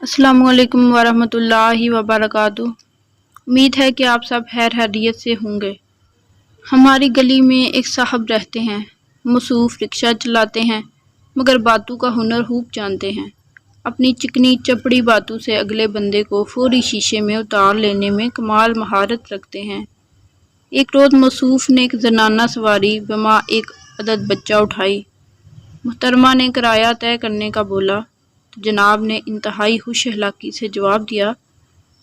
السلام علیکم ورحمۃ اللہ وبرکاتہ۔ امید ہے کہ آپ سب خیر خیریت سے ہوں گے۔ ہماری گلی میں ایک صاحب رہتے ہیں، مصروف رکشہ چلاتے ہیں مگر باتوں کا ہنر خوب جانتے ہیں۔ اپنی چکنی چپڑی باتوں سے اگلے بندے کو فوری شیشے میں اتار لینے میں کمال مہارت رکھتے ہیں۔ ایک روز مصروف نے ایک زنانہ سواری بما ایک عدد بچہ اٹھائی۔ محترمہ نے کرایہ طے کرنے کا بولا تو جناب نے انتہائی خوش اخلاقی سے جواب دیا،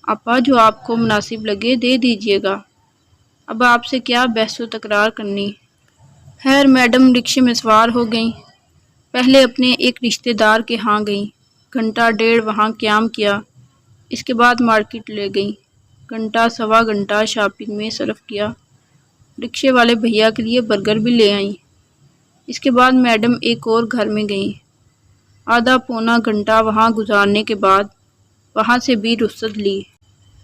آپا جو آپ کو مناسب لگے دے دیجیے گا، اب آپ سے کیا بحث و تکرار کرنی۔ خیر میڈم رکشے میں سوار ہو گئیں۔ پہلے اپنے ایک رشتہ دار کے ہاں گئیں، گھنٹہ ڈیڑھ وہاں قیام کیا، اس کے بعد مارکیٹ لے گئیں، گھنٹہ سوا گھنٹہ شاپنگ میں صرف کیا، رکشے والے بھیا کے لیے برگر بھی لے آئیں۔ اس کے بعد میڈم ایک اور گھر میں گئیں، آدھا پونا گھنٹہ وہاں گزارنے کے بعد وہاں سے بھی رخصت لی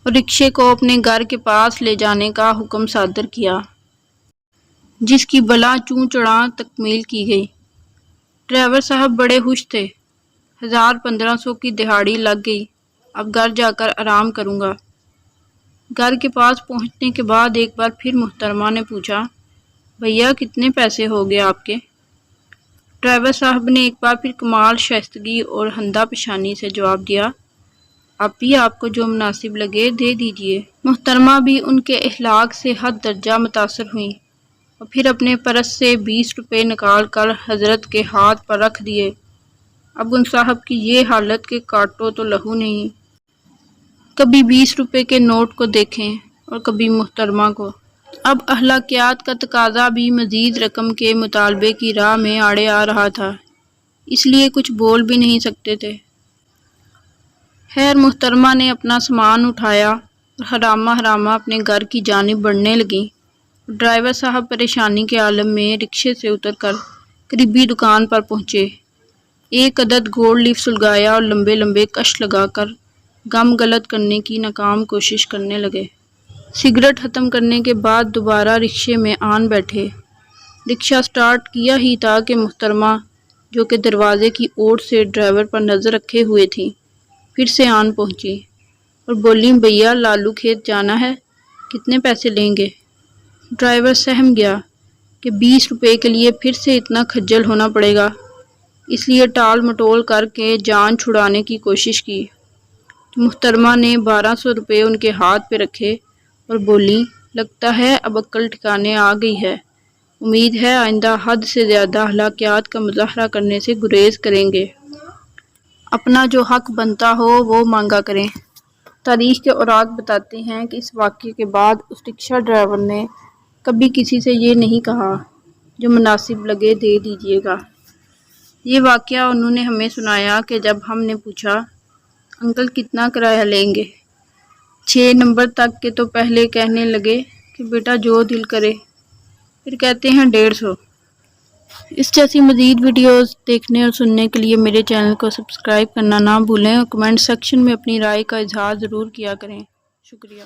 اور رکشے کو اپنے گھر کے پاس لے جانے کا حکم صادر کیا، جس کی بلا چوں چڑھاں تکمیل کی گئی۔ ڈرائیور صاحب بڑے خوش تھے، 1500 کی دہاڑی لگ گئی، اب گھر جا کر آرام کروں گا۔ گھر کے پاس پہنچنے کے بعد ایک بار پھر محترمہ نے پوچھا، بھیا کتنے پیسے ہو گئے آپ کے؟ ڈرائیور صاحب نے ایک بار پھر کمال شائستگی اور ہندہ پیشانی سے جواب دیا، آپی آپ کو جو مناسب لگے دے دیجیے۔ محترمہ بھی ان کے اخلاق سے حد درجہ متاثر ہوئیں اور پھر اپنے پرس سے 20 روپے نکال کر حضرت کے ہاتھ پر رکھ دیے۔ اب ان صاحب کی یہ حالت کہ کاٹو تو لہو نہیں، کبھی 20 روپے کے نوٹ کو دیکھیں اور کبھی محترمہ کو۔ اب اخلاقیات کا تقاضا بھی مزید رقم کے مطالبے کی راہ میں آڑے آ رہا تھا، اس لیے کچھ بول بھی نہیں سکتے تھے۔ خیر محترمہ نے اپنا سامان اٹھایا اور حرامہ حرامہ اپنے گھر کی جانب بڑھنے لگیں۔ ڈرائیور صاحب پریشانی کے عالم میں رکشے سے اتر کر قریبی دکان پر پہنچے، ایک عدد گولڈ لیف سلگایا اور لمبے لمبے کش لگا کر غم غلط کرنے کی ناکام کوشش کرنے لگے۔ سگریٹ ختم کرنے کے بعد دوبارہ رکشے میں آن بیٹھے۔ رکشہ سٹارٹ کیا ہی تھا کہ محترمہ جو کہ دروازے کی اوٹ سے ڈرائیور پر نظر رکھے ہوئے تھی پھر سے آن پہنچی اور بولیں، بھیا لالو کھیت جانا ہے، کتنے پیسے لیں گے؟ ڈرائیور سہم گیا کہ 20 روپے کے لیے پھر سے اتنا کھجل ہونا پڑے گا، اس لیے ٹال مٹول کر کے جان چھڑانے کی کوشش کی۔ محترمہ نے 1200 روپے ان کے ہاتھ پہ رکھے اور بولیں، لگتا ہے اب عقل ٹھکانے آ گئی ہے، امید ہے آئندہ حد سے زیادہ اخلاقیات کا مظاہرہ کرنے سے گریز کریں گے، اپنا جو حق بنتا ہو وہ مانگا کریں۔ تاریخ کے اوراق بتاتے ہیں کہ اس واقعے کے بعد اس رکشہ ڈرائیور نے کبھی کسی سے یہ نہیں کہا، جو مناسب لگے دے دیجیے گا۔ یہ واقعہ انہوں نے ہمیں سنایا کہ جب ہم نے پوچھا، انکل کتنا کرایہ لیں گے؟ 6 نمبر تک کے تو پہلے کہنے لگے کہ بیٹا جو دل کرے، پھر کہتے ہیں 150۔ اس جیسی مزید ویڈیوز دیکھنے اور سننے کے لیے میرے چینل کو سبسکرائب کرنا نہ بھولیں اور کمنٹ سیکشن میں اپنی رائے کا اظہار ضرور کیا کریں۔ شکریہ۔